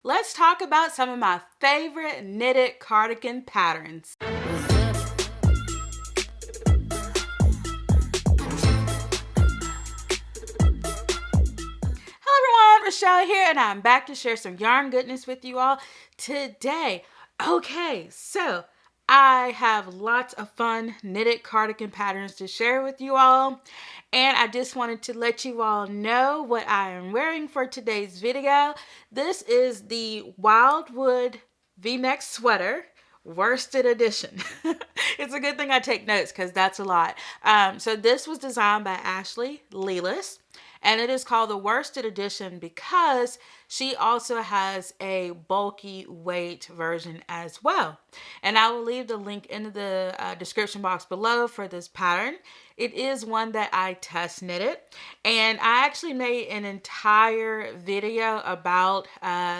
Let's talk about some of my favorite knitted cardigan patterns. Hello everyone, Rochelle here, and I'm back to share some yarn goodness with you all today. Okay, so I have lots of fun knitted cardigan patterns to share with you all, and I just wanted to let you all know what I am wearing for today's video. This is the Wildwood V-neck sweater, worsted edition. It's a good thing I take notes because that's a lot. So this was designed by Ashley Lelis. And it is called the worsted edition because she also has a bulky weight version as well. And I will leave the link in the description box below for this pattern. It is one that I test knitted. And I actually made an entire video about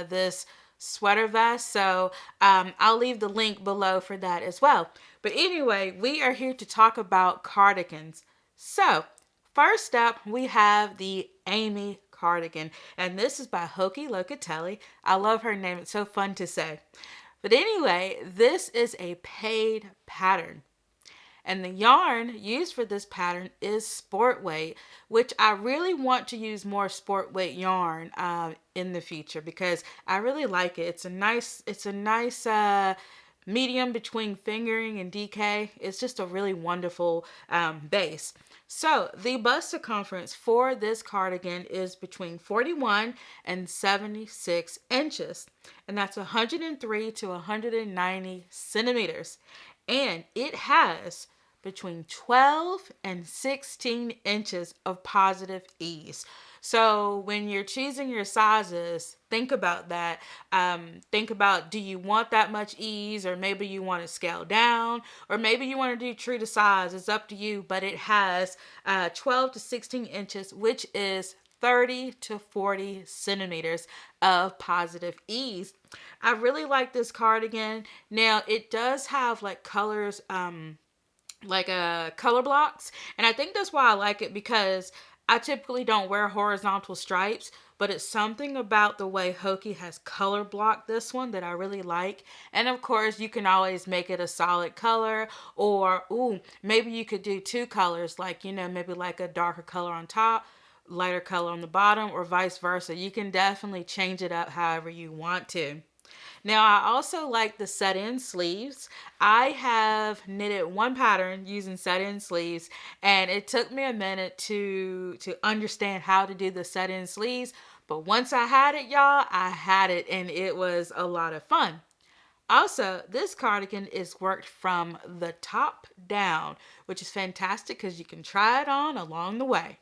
this sweater vest. So I'll leave the link below for that as well. But anyway, we are here to talk about cardigans. So first up, we have the Amy cardigan, and this is by Hoki Locatelli. I love her name. It's so fun to say. But anyway, this is a paid pattern. And the yarn used for this pattern is sport weight, which I really want to use more sport weight yarn in the future because I really like it. It's a nice medium between fingering and DK. It's just a really wonderful base. So the bust circumference for this cardigan is between 41 and 76 inches, and that's 103 to 190 centimeters. And it has between 12 and 16 inches of positive ease. So when you're choosing your sizes, think about that. Think about, do you want that much ease, or maybe you want to scale down, or maybe you want to do true to size. It's up to you, but it has 12 to 16 inches, which is 30 to 40 centimeters of positive ease. I really like this cardigan. Now, it does have like colors, color blocks, and I think that's why I like it, because I typically don't wear horizontal stripes, but it's something about the way Hoki has color blocked this one that I really like. And of course, you can always make it a solid color, or maybe you could do two colors, like, maybe like a darker color on top, lighter color on the bottom, or vice versa. You can definitely change it up however you want to. Now, I also like the set-in sleeves. I have knitted one pattern using set-in sleeves, and it took me a minute to understand how to do the set-in sleeves. But once I had it, y'all, I had it, and it was a lot of fun. Also, this cardigan is worked from the top down, which is fantastic because you can try it on along the way.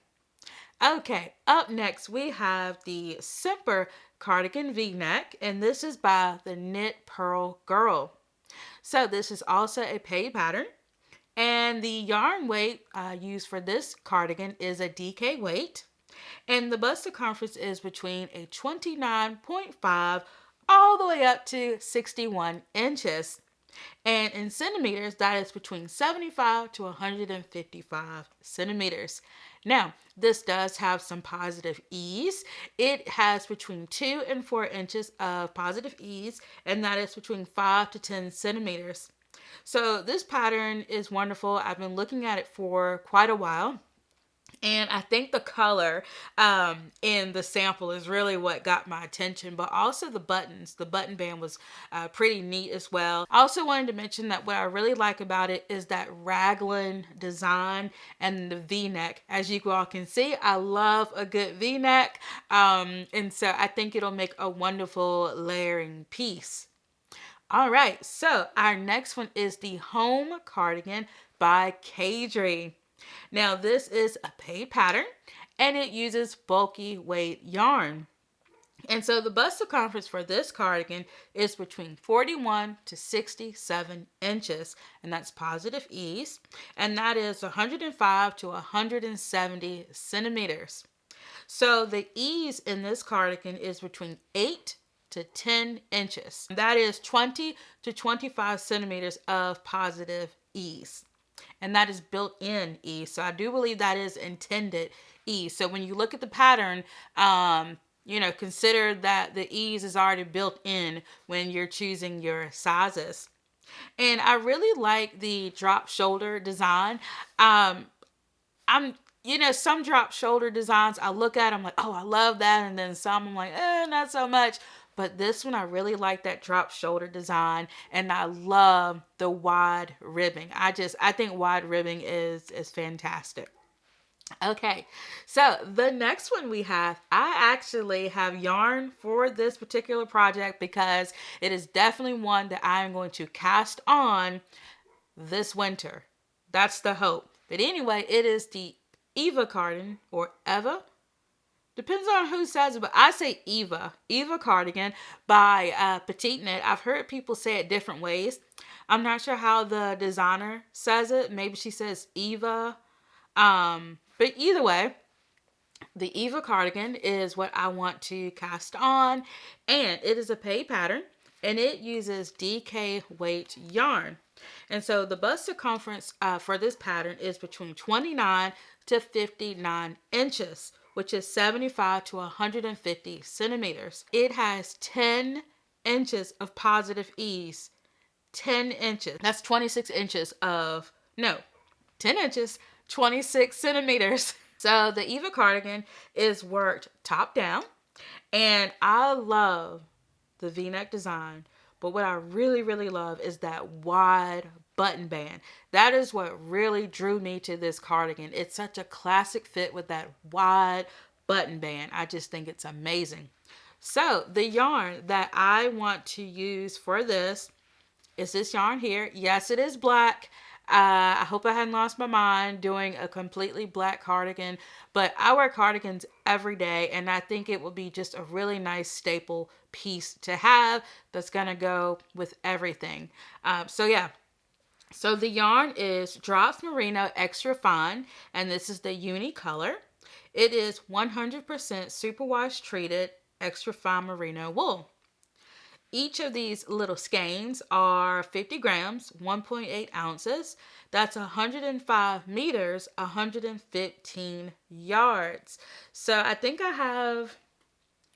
Okay, up next we have the Simper Cardigan V-neck, and this is by the Knit Pearl Girl. So this is also a paid pattern, and the yarn weight used for this cardigan is a DK weight, and the bust circumference is between a 29.5 all the way up to 61 inches. And in centimeters, that is between 75 to 155 centimeters. Now, this does have some positive ease. It has between 2 and 4 inches of positive ease, and that is between 5 to 10 centimeters. So this pattern is wonderful. I've been looking at it for quite a while. And I think the color in the sample is really what got my attention, but also the buttons. The button band was pretty neat as well. I also wanted to mention that what I really like about it is that raglan design and the V-neck. As you all can see, I love a good V-neck, and so I think it'll make a wonderful layering piece. All right, so our next one is the Home Cardigan by Kadri. Now, this is a paid pattern, and it uses bulky weight yarn. And so the bust circumference for this cardigan is between 41 to 67 inches, and that's positive ease, and that is 105 to 170 centimeters. So the ease in this cardigan is between 8 to 10 inches. That is 20 to 25 centimeters of positive ease. And that is built-in ease. So I do believe that is intended ease. So when you look at the pattern, consider that the ease is already built in when you're choosing your sizes. And I really like the drop shoulder design. I'm some drop shoulder designs I look at, I'm like, oh, I love that. And then some I'm like, not so much. But this one, I really like that drop shoulder design, and I love the wide ribbing. I think wide ribbing is fantastic. Okay, so the next one we have, I actually have yarn for this particular project because it is definitely one that I am going to cast on this winter. That's the hope. But anyway, it is the Eva cardigan, or Eva. Depends on who says it, but I say Eva. Eva cardigan by Petite Knit. I've heard people say it different ways. I'm not sure how the designer says it. Maybe she says Eva. But either way, the Eva cardigan is what I want to cast on, and it is a paid pattern, and it uses DK weight yarn. And so the bust circumference for this pattern is between 29 to 59 inches, which is 75 to 150 centimeters. It has 10 inches of positive ease. 10 inches. That's 26 inches of, no, 10 inches, 26 centimeters. So the Eva cardigan is worked top down, and I love the V-neck design, but what I really, really love is that wide button band. That is what really drew me to this cardigan. It's such a classic fit with that wide button band. I just think it's amazing. So the yarn that I want to use for this is this yarn here. Yes, it is black. I hope I hadn't lost my mind doing a completely black cardigan, but I wear cardigans every day, and I think it would be just a really nice staple piece to have that's gonna go with everything. So the yarn is Drops Merino Extra Fine, and this is the uni color. It is 100% superwash treated extra fine merino wool. Each of these little skeins are 50 grams, 1.8 ounces. That's 105 meters, 115 yards. So I think I have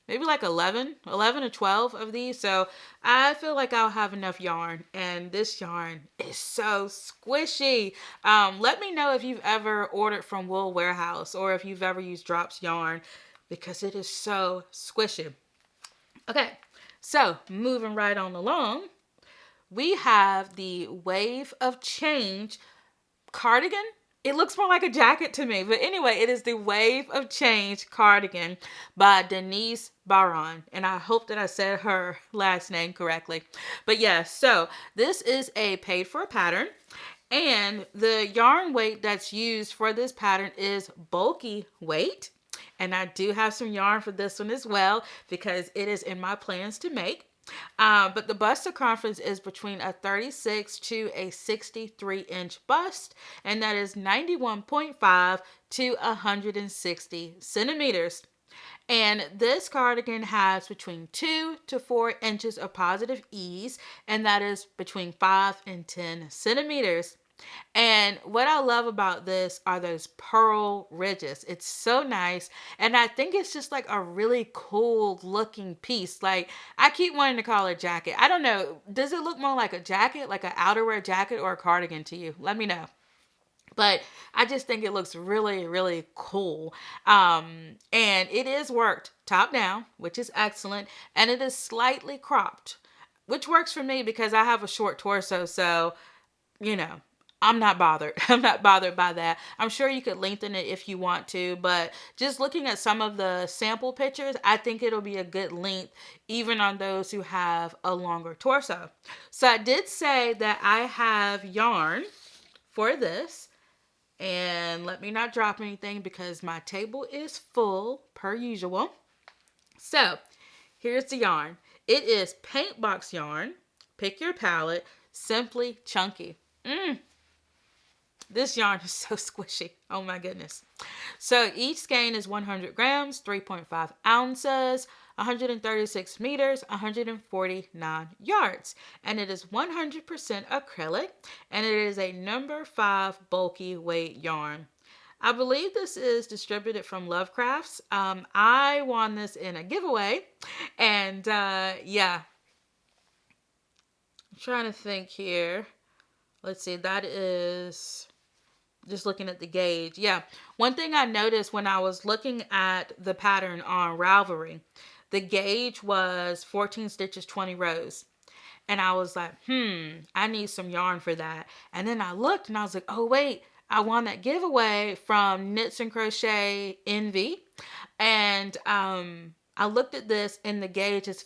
maybe like 11 or 12 of these. So I feel like I'll have enough yarn. And this yarn is so squishy. Let me know if you've ever ordered from Wool Warehouse or if you've ever used Drops yarn, because it is so squishy. Okay. So, moving right on along, we have the Wave of Change cardigan. It looks more like a jacket to me, but anyway, it is the Wave of Change cardigan by Denise Baron, and I hope that I said her last name correctly. But yeah, so this is a paid for pattern, and the yarn weight that's used for this pattern is bulky weight. And I do have some yarn for this one as well, because it is in my plans to make. But the bust circumference is between a 36 to a 63 inch bust, and that is 91.5 to 160 centimeters. And this cardigan has between 2 to 4 inches of positive ease, and that is between 5 and 10 centimeters. And what I love about this are those pearl ridges. It's so nice. And I think it's just like a really cool looking piece. Like, I keep wanting to call it a jacket. I don't know. Does it look more like a jacket, like an outerwear jacket, or a cardigan to you? Let me know. But I just think it looks really, really cool. And it is worked top down, which is excellent. And it is slightly cropped, which works for me because I have a short torso. So, I'm not bothered. I'm not bothered by that. I'm sure you could lengthen it if you want to, but just looking at some of the sample pictures, I think it'll be a good length even on those who have a longer torso. So I did say that I have yarn for this, and let me not drop anything because my table is full per usual. So here's the yarn. It is paint box yarn. Pick your palette. Simply Chunky. This yarn is so squishy. Oh my goodness. So each skein is 100 grams, 3.5 ounces, 136 meters, 149 yards. And it is 100% acrylic, and it is a number 5 bulky weight yarn. I believe this is distributed from Lovecrafts. I won this in a giveaway. And yeah, I'm trying to think here. Let's see, that is just looking at the gauge. Yeah, one thing I noticed when I was looking at the pattern on Ravelry, the gauge was 14 stitches, 20 rows. And I was like, I need some yarn for that. And then I looked and I was like, oh, wait, I won that giveaway from Knits and Crochet Envy. And I looked at this and the gauge is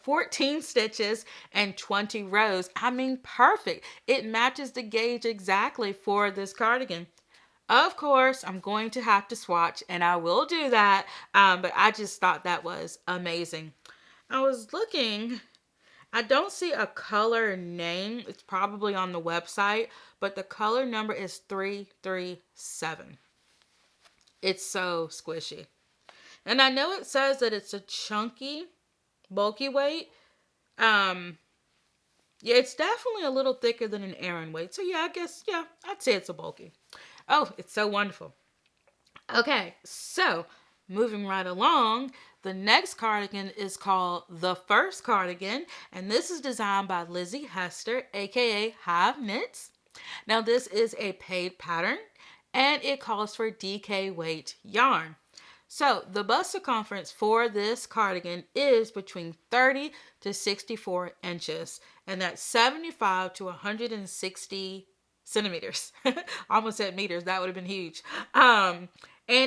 14 stitches and 20 rows. I mean, perfect. It matches the gauge exactly for this cardigan. Of course, I'm going to have to swatch and I will do that. But I just thought that was amazing. I was looking, I don't see a color name. It's probably on the website, but the color number is 337. It's so squishy. And I know it says that it's a chunky, bulky weight. Yeah, it's definitely a little thicker than an Aran weight. So yeah, I guess, yeah, I'd say it's a bulky. Oh, it's so wonderful. Okay, so moving right along, the next cardigan is called The First Cardigan, and this is designed by Lizzie Hester, aka Hive Knits. Now, this is a paid pattern, and it calls for DK weight yarn. So, the bust circumference for this cardigan is between 30 to 64 inches, and that's 75 to 160 centimeters. Almost said meters, that would have been huge. And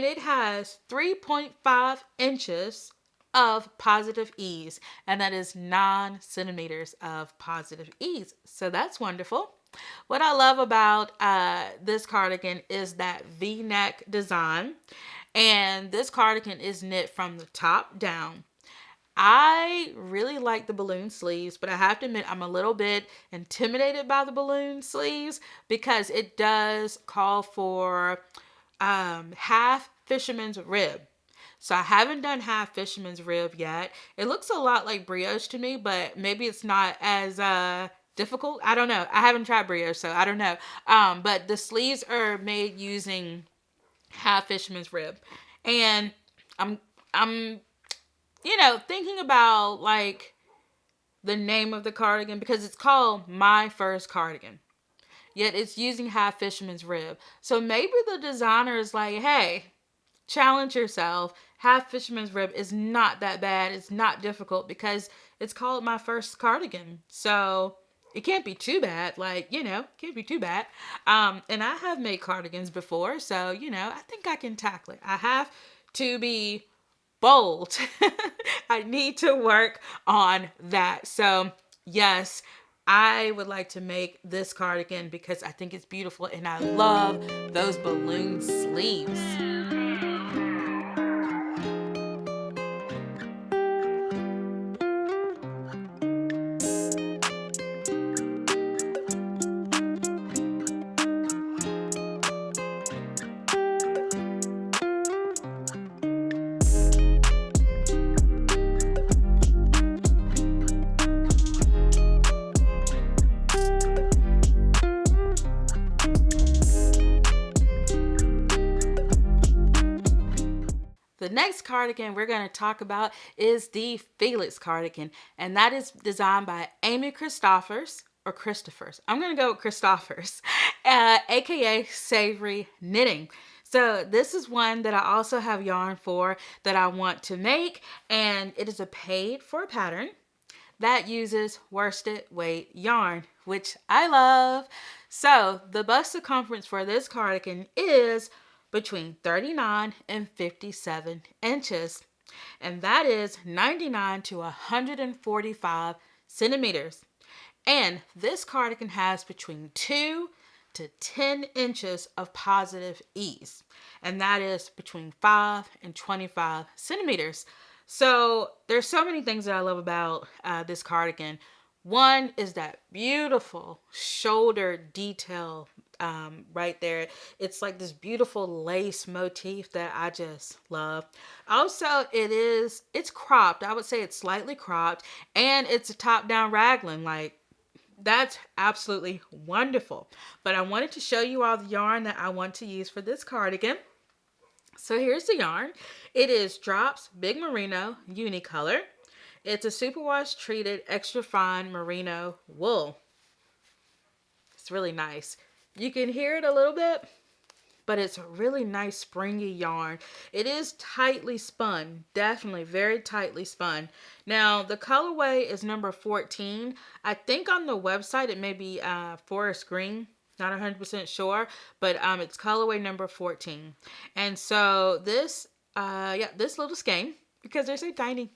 it has 3.5 inches of positive ease, and that is 9 centimeters of positive ease. So that's wonderful. What I love about this cardigan is that V-neck design, and this cardigan is knit from the top down. I really like the balloon sleeves, but I have to admit I'm a little bit intimidated by the balloon sleeves because it does call for half fisherman's rib. So I haven't done half fisherman's rib yet. It looks a lot like brioche to me, but maybe it's not as difficult. I don't know. I haven't tried brioche, so I don't know. But the sleeves are made using half fisherman's rib, and I'm thinking about like the name of the cardigan because it's called My First Cardigan. Yet it's using half fisherman's rib. So maybe the designer is like, hey, challenge yourself. Half fisherman's rib is not that bad. It's not difficult because it's called My First Cardigan. So it can't be too bad. Can't be too bad. And I have made cardigans before. So, I think I can tackle it. I have to be bold. I need to work on that. So, yes, I would like to make this cardigan because I think it's beautiful and I love those balloon sleeves. The next cardigan we're going to talk about is the Felix cardigan, and that is designed by Amy Christophers. I'm going to go with Christophers, aka Savory Knitting. So this is one that I also have yarn for that I want to make, and it is a paid for pattern that uses worsted weight yarn, which I love. So the bust circumference for this cardigan is between 39 and 57 inches, and that is 99 to 145 centimeters. And this cardigan has between 2 to 10 inches of positive ease, and that is between 5 and 25 centimeters. So there's so many things that I love about this cardigan. One is that beautiful shoulder detail right there. It's like this beautiful lace motif that I just love. Also, it's cropped. I would say it's slightly cropped, and it's a top-down raglan. Like, That's absolutely wonderful. But I wanted to show you all the yarn that I want to use for this cardigan. So here's the yarn. It is Drops Big Merino Unicolor. It's a superwash treated extra fine merino wool. It's really nice. You can hear it a little bit, but it's a really nice springy yarn. It is tightly spun, definitely very tightly spun. Now the colorway is number 14. I think on the website it may be forest green. Not 100% sure, but it's colorway number 14. And so this, this little skein, because they're so tiny,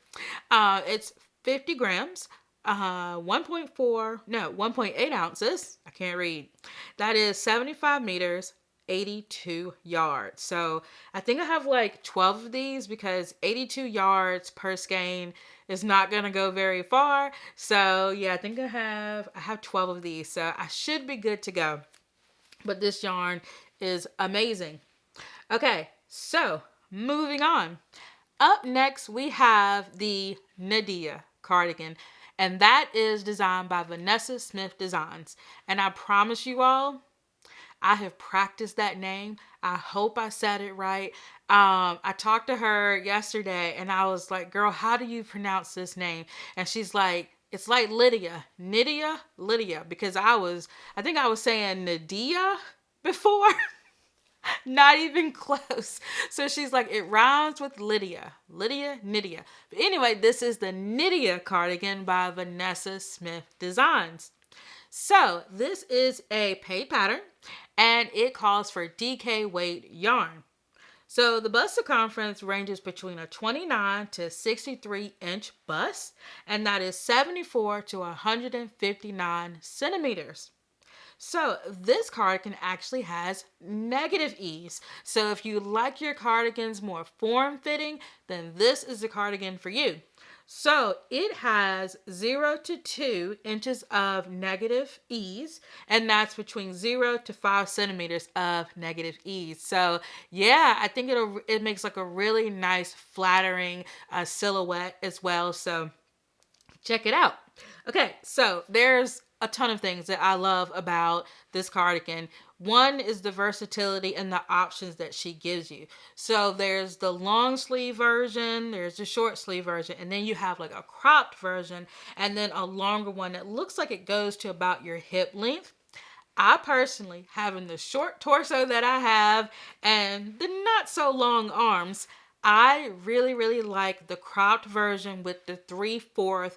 it's 50 grams, 1.8 ounces. I can't read. That is 75 meters, 82 yards. So I think I have like 12 of these because 82 yards per skein is not going to go very far. So yeah, I think I have 12 of these. So I should be good to go. But this yarn is amazing. Okay, so moving on. Up next, we have the Nadia cardigan. And that is designed by Vanessa Smith Designs. And I promise you all, I have practiced that name. I hope I said it right. I talked to her yesterday and I was like, girl, how do you pronounce this name? And she's like, it's like Lydia, Lydia, because I think I was saying Nadia before, not even close. So she's like, it rhymes with Lydia, Nydia. But anyway, this is the Nydia cardigan by Vanessa Smith Designs. So this is a paid pattern and it calls for DK weight yarn. So the bust circumference ranges between a 29 to 63 inch bust, and that is 74 to 159 centimeters. So this cardigan actually has negative ease. So if you like your cardigans more form-fitting, then this is the cardigan for you. So it has 0 to 2 inches of negative ease, and that's between 0 to 5 centimeters of negative ease. So yeah, I think it makes like a really nice flattering silhouette as well. So check it out. Okay, so there's a ton of things that I love about this cardigan. One is the versatility and the options that she gives you. So there's the long sleeve version, there's the short sleeve version, and then you have like a cropped version and then a longer one that looks like it goes to about your hip length. I personally, having the short torso that I have and the not so long arms, I really, really like the cropped version with the 3/4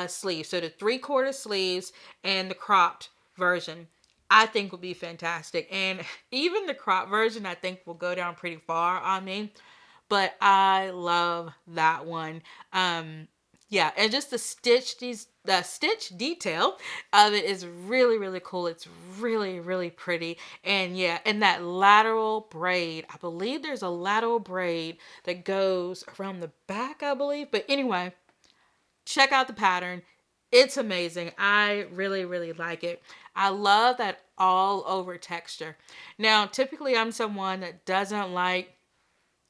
sleeves. So the 3/4 sleeves and the cropped version, I think would be fantastic. And even the cropped version, I think will go down pretty far on me. But I love that one. Yeah, and just the stitch detail of it is really, really cool. It's really, really pretty. And yeah, and that lateral braid, I believe there's a lateral braid that goes around the back, I believe. But anyway, check out the pattern. It's amazing. I really, really like it. I love that all over texture. Now, typically I'm someone that doesn't like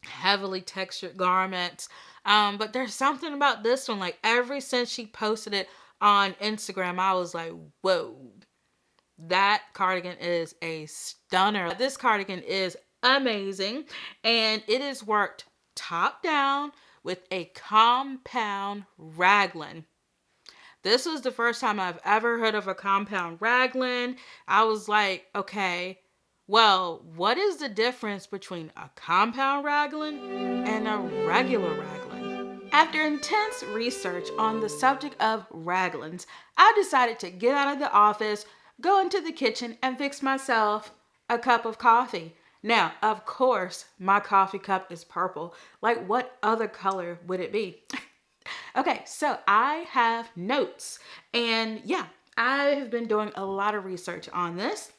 heavily textured garments. But there's something about this one, like ever since she posted it on Instagram, I was like, whoa, that cardigan is a stunner. This cardigan is amazing, and it is worked top down with a compound raglan. This was the first time I've ever heard of a compound raglan. I was like, okay, well, what is the difference between a compound raglan and a regular raglan? After intense research on the subject of raglans, I decided to get out of the office, go into the kitchen, and fix myself a cup of coffee. Now, of course, my coffee cup is purple. Like, what other color would it be? Okay, so I have notes. And yeah, I have been doing a lot of research on this.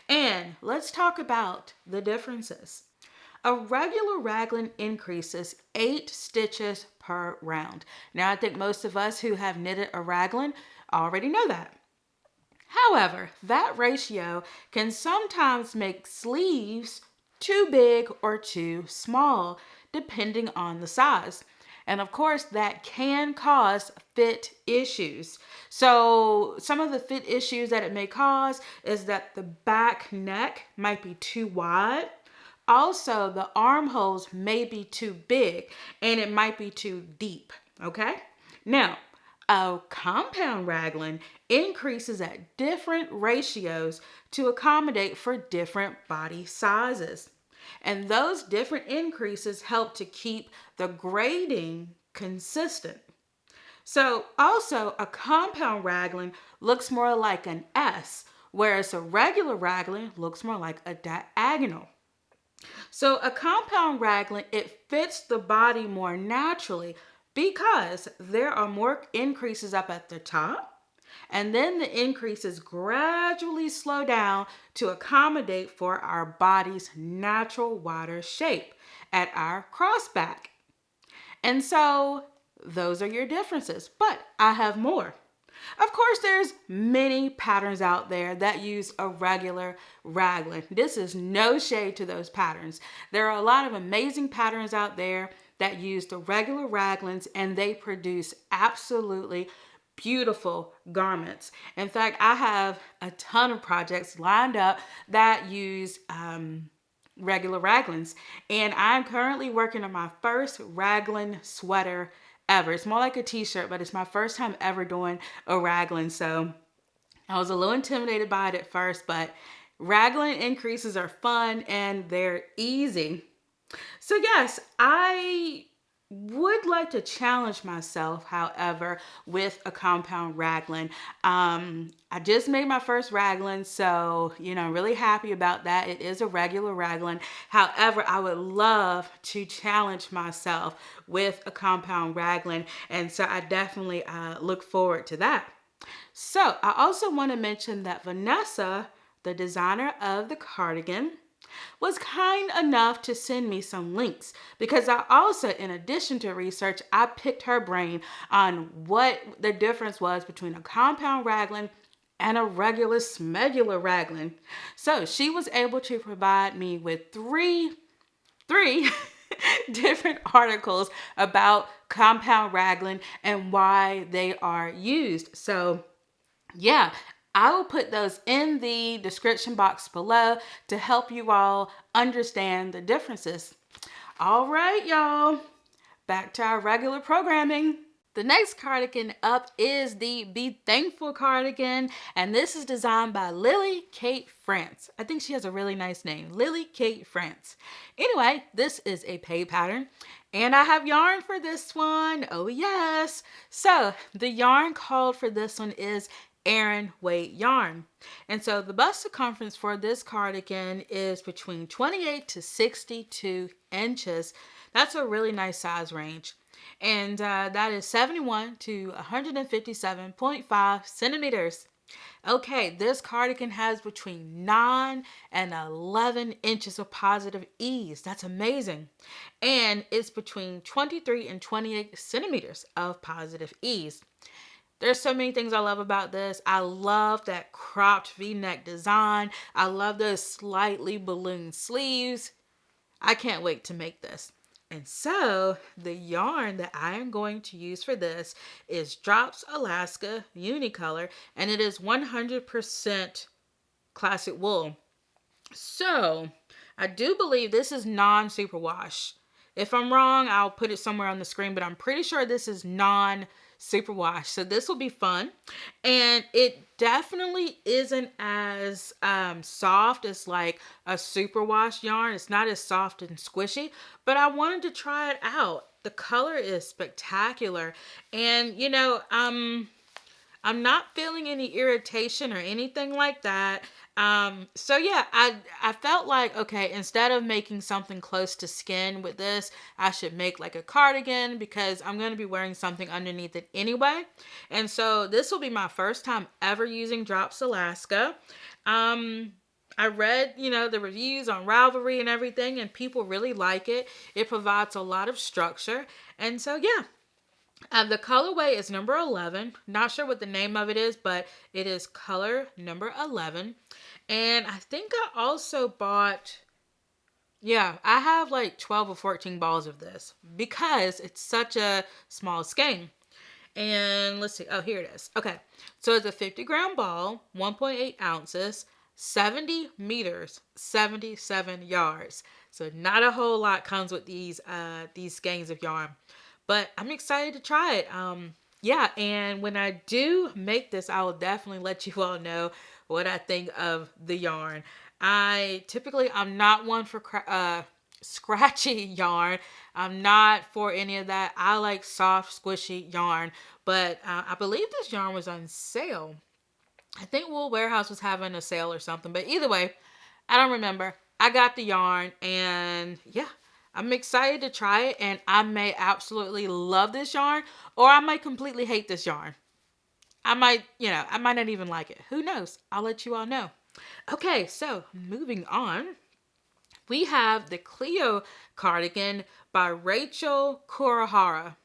And let's talk about the differences. A regular raglan increases 8 stitches per round. Now, I think most of us who have knitted a raglan already know that. However, that ratio can sometimes make sleeves too big or too small, depending on the size. And of course, that can cause fit issues. So some of the fit issues that it may cause is that the back neck might be too wide. Also, the armholes may be too big and it might be too deep, okay? Now, a compound raglan increases at different ratios to accommodate for different body sizes. And those different increases help to keep the grading consistent. So also a compound raglan looks more like an S, whereas a regular raglan looks more like a diagonal. So a compound raglan, it fits the body more naturally because there are more increases up at the top, and then the increases gradually slow down to accommodate for our body's natural wider shape at our crossback. And so those are your differences, but I have more. Of course, there's many patterns out there that use a regular raglan. This is no shade to those patterns. There are a lot of amazing patterns out there that use the regular raglans, and they produce absolutely beautiful garments. In fact, I have a ton of projects lined up that use regular raglans, and I'm currently working on my first raglan sweater ever. It's more like a t-shirt, but it's my first time ever doing a raglan. So I was a little intimidated by it at first, but raglan increases are fun and they're easy. So yes, I would like to challenge myself, however, with a compound raglan. I just made my first raglan, so, I'm really happy about that. It is a regular raglan. However, I would love to challenge myself with a compound raglan, and so I definitely look forward to that. So I also want to mention that Vanessa, the designer of the cardigan, was kind enough to send me some links because I also, in addition to research, I picked her brain on what the difference was between a compound raglan and a regular smegular raglan. So she was able to provide me with three different articles about compound raglan and why they are used. So yeah, I will put those in the description box below to help you all understand the differences. All right, y'all, back to our regular programming. The next cardigan up is the Be Thankful cardigan, and this is designed by Lily Kate France. I think she has a really nice name, Lily Kate France. Anyway, this is a paid pattern, and I have yarn for this one. Oh yes. So the yarn called for this one is Aran weight yarn. And so the bust circumference for this cardigan is between 28 to 62 inches. That's a really nice size range. And that is 71 to 157.5 centimeters. Okay, this cardigan has between 9 and 11 inches of positive ease. That's amazing. And it's between 23 and 28 centimeters of positive ease. There's so many things I love about this. I love that cropped V-neck design. I love those slightly balloon sleeves. I can't wait to make this. And so the yarn that I am going to use for this is Drops Alaska Unicolor, and it is 100% classic wool. So I do believe this is non-superwash. If I'm wrong, I'll put it somewhere on the screen, but I'm pretty sure this is non-superwash. So this will be fun. And it definitely isn't as soft as like a superwash yarn. It's not as soft and squishy, but I wanted to try it out. The color is spectacular. And I'm not feeling any irritation or anything like that. So yeah, I felt like, okay, instead of making something close to skin with this, I should make like a cardigan because I'm going to be wearing something underneath it anyway. And so this will be my first time ever using Drops Alaska. I read, the reviews on Ravelry and everything, and people really like it. It provides a lot of structure. And so yeah. The colorway is number 11. Not sure what the name of it is, but it is color number 11. And I think I also bought Yeah, I have like 12 or 14 balls of this because it's such a small skein. And let's see. Oh, here it is. Okay. So it's a 50-gram ball, 1.8 ounces, 70 meters, 77 yards. So not a whole lot comes with these skeins of yarn. But I'm excited to try it. Yeah, and when I do make this, I will definitely let you all know what I think of the yarn. I'm not one for scratchy yarn. I'm not for any of that. I like soft, squishy yarn. But I believe this yarn was on sale. I think Wool Warehouse was having a sale or something. But either way, I don't remember. I got the yarn, and yeah, I'm excited to try it. And I may absolutely love this yarn, or I might completely hate this yarn. I might not even like it. Who knows? I'll let you all know. Okay, so moving on, we have the Cleo cardigan by Rachel Kurihara.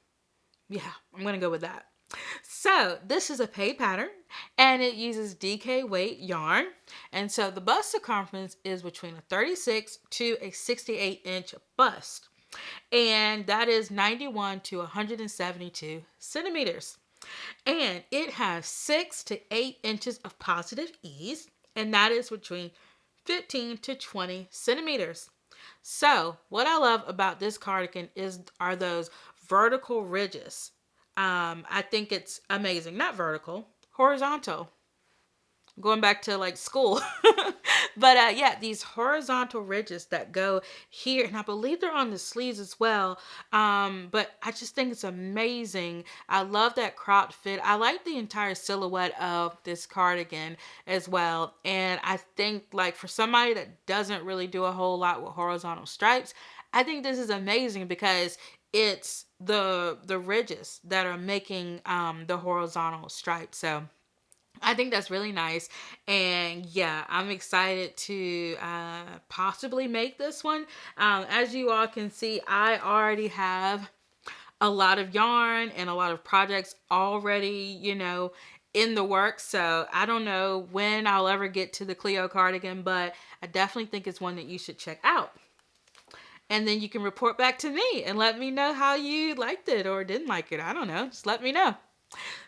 Yeah, I'm going to go with that. So this is a pay pattern, and it uses DK weight yarn. And so the bust circumference is between a 36 to a 68-inch bust. And that is 91 to 172 centimeters. And it has 6 to 8 inches of positive ease, and that is between 15 to 20 centimeters. So, what I love about this cardigan are those vertical ridges. I think it's amazing. Not vertical, horizontal. Going back to like school. But yeah, these horizontal ridges that go here, and I believe they're on the sleeves as well. But I just think it's amazing. I love that cropped fit. I like the entire silhouette of this cardigan as well. And I think like for somebody that doesn't really do a whole lot with horizontal stripes, I think this is amazing because it's the ridges that are making the horizontal stripes. So I think that's really nice. And yeah, I'm excited to possibly make this one. As you all can see, I already have a lot of yarn and a lot of projects already, in the works. So I don't know when I'll ever get to the Cleo cardigan, but I definitely think it's one that you should check out. And then you can report back to me and let me know how you liked it or didn't like it. I don't know. Just let me know.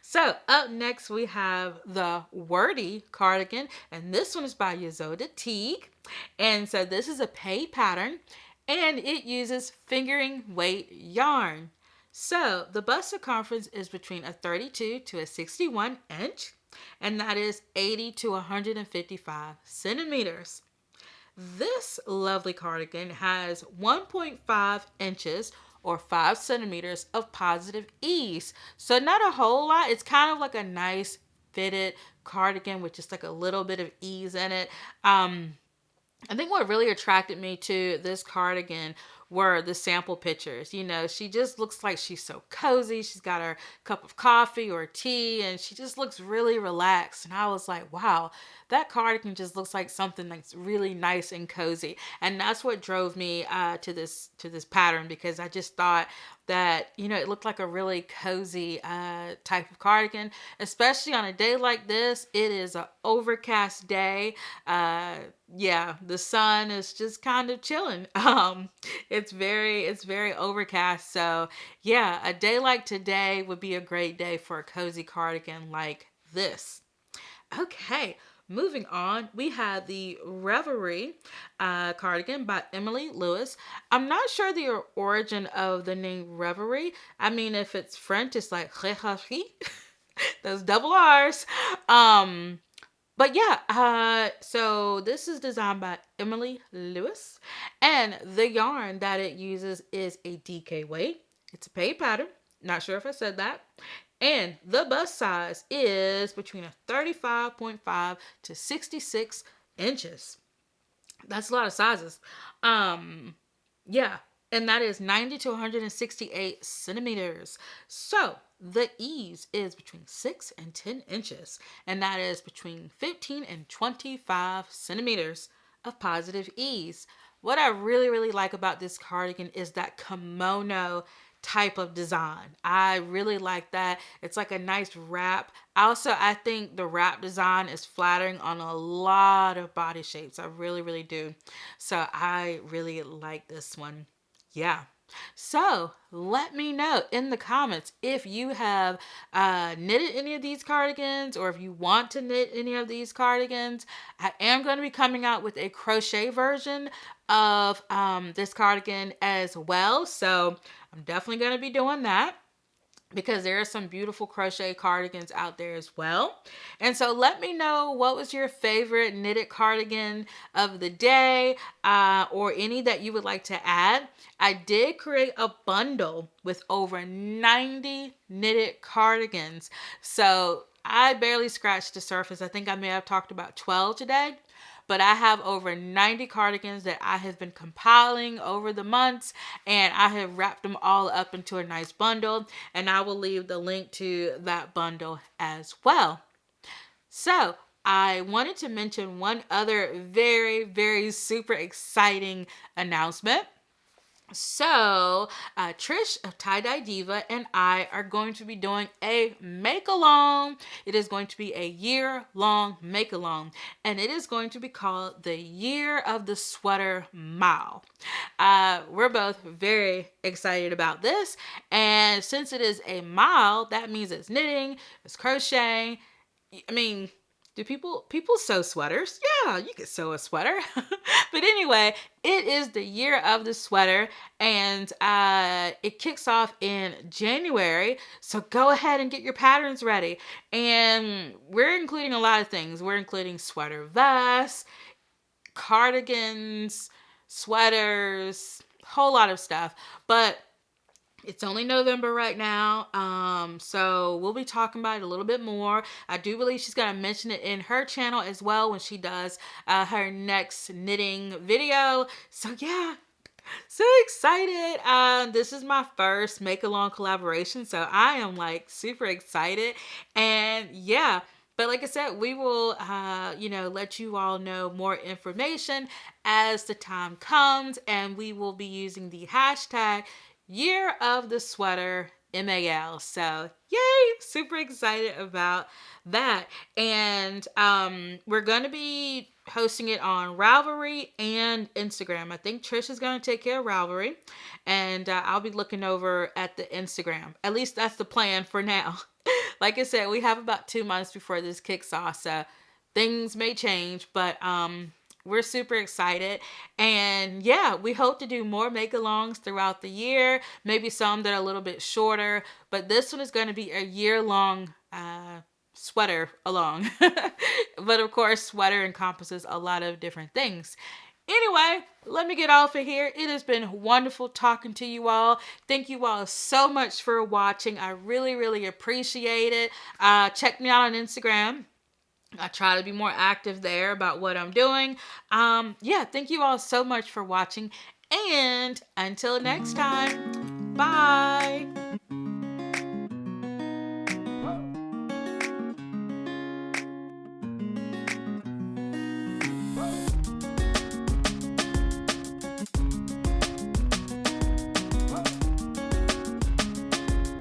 So up next we have the Wordy cardigan, and this one is by Yozoda Teague. And so this is a pay pattern, and it uses fingering weight yarn. So the bust circumference is between a 32 to a 61 inch, and that is 80 to 155 centimeters. This lovely cardigan has 1.5 inches or 5 centimeters of positive ease. So not a whole lot. It's kind of like a nice fitted cardigan with just like a little bit of ease in it. I think what really attracted me to this cardigan were the sample pictures. She just looks like she's so cozy. She's got her cup of coffee or tea, and she just looks really relaxed. And I was like, wow, that cardigan just looks like something that's really nice and cozy. And that's what drove me to this pattern, because I just thought that, it looked like a really cozy type of cardigan, especially on a day like this. It is an overcast day. Yeah, the sun is just kind of chilling. It's very overcast. So yeah, a day like today would be a great day for a cozy cardigan like this. Okay, moving on, we have the Reverie cardigan by Emily Lewis. I'm not sure the origin of the name Reverie. I mean, if it's French, it's like Reverie. Those double R's. But yeah, so this is designed by Emily Lewis, and the yarn that it uses is a DK weight. It's a pay pattern. Not sure if I said that. And the bust size is between a 35.5 to 66 inches. That's a lot of sizes. Yeah, and that is 90 to 168 centimeters. So the ease is between 6 and 10 inches, and that is between 15 and 25 centimeters of positive ease. What I really, really like about this cardigan is that kimono type of design. I really like that. It's like a nice wrap. Also, I think the wrap design is flattering on a lot of body shapes. I really, really do. So I really like this one. Yeah. So let me know in the comments if you have knitted any of these cardigans, or if you want to knit any of these cardigans. I am going to be coming out with a crochet version of this cardigan as well. So I'm definitely going to be doing that, because there are some beautiful crochet cardigans out there as well. And so let me know, what was your favorite knitted cardigan of the day, or any that you would like to add. I did create a bundle with over 90 knitted cardigans. So I barely scratched the surface. I think I may have talked about 12 today. But I have over 90 cardigans that I have been compiling over the months, and I have wrapped them all up into a nice bundle, and I will leave the link to that bundle as well. So I wanted to mention one other very, very super exciting announcement. So, Trish of Tie Dye Diva and I are going to be doing a make-along. It is going to be a year-long make-along, and it is going to be called the Year of the Sweater Mile. We're both very excited about this, and since it is a mile, that means it's knitting, it's crocheting. I mean, do people sew sweaters? Yeah, you can sew a sweater. But anyway, it is the Year of the Sweater, and it kicks off in January. So go ahead and get your patterns ready. And we're including a lot of things. We're including sweater vests, cardigans, sweaters, whole lot of stuff. But it's only November right now, so we'll be talking about it a little bit more. I do believe she's going to mention it in her channel as well when she does her next knitting video. So yeah, so excited. This is my first make-along collaboration, so I am like super excited. And yeah, but like I said, we will, let you all know more information as the time comes, and we will be using the hashtag Year of the Sweater MAL. So yay, super excited about that. And we're going to be hosting it on Ravelry and Instagram. I think Trish is going to take care of Ravelry, and I'll be looking over at the Instagram. At least that's the plan for now. Like I said, we have about 2 months before this kicks off, so things may change, but we're super excited. And yeah, we hope to do more make-alongs throughout the year, maybe some that are a little bit shorter, but this one is going to be a year-long sweater along. But of course, sweater encompasses a lot of different things. Anyway, let me get off of here. It has been wonderful talking to you all. Thank you all so much for watching. I really, really appreciate it. Check me out on Instagram. I try to be more active there about what I'm doing. Yeah, thank you all so much for watching. And until next time, bye.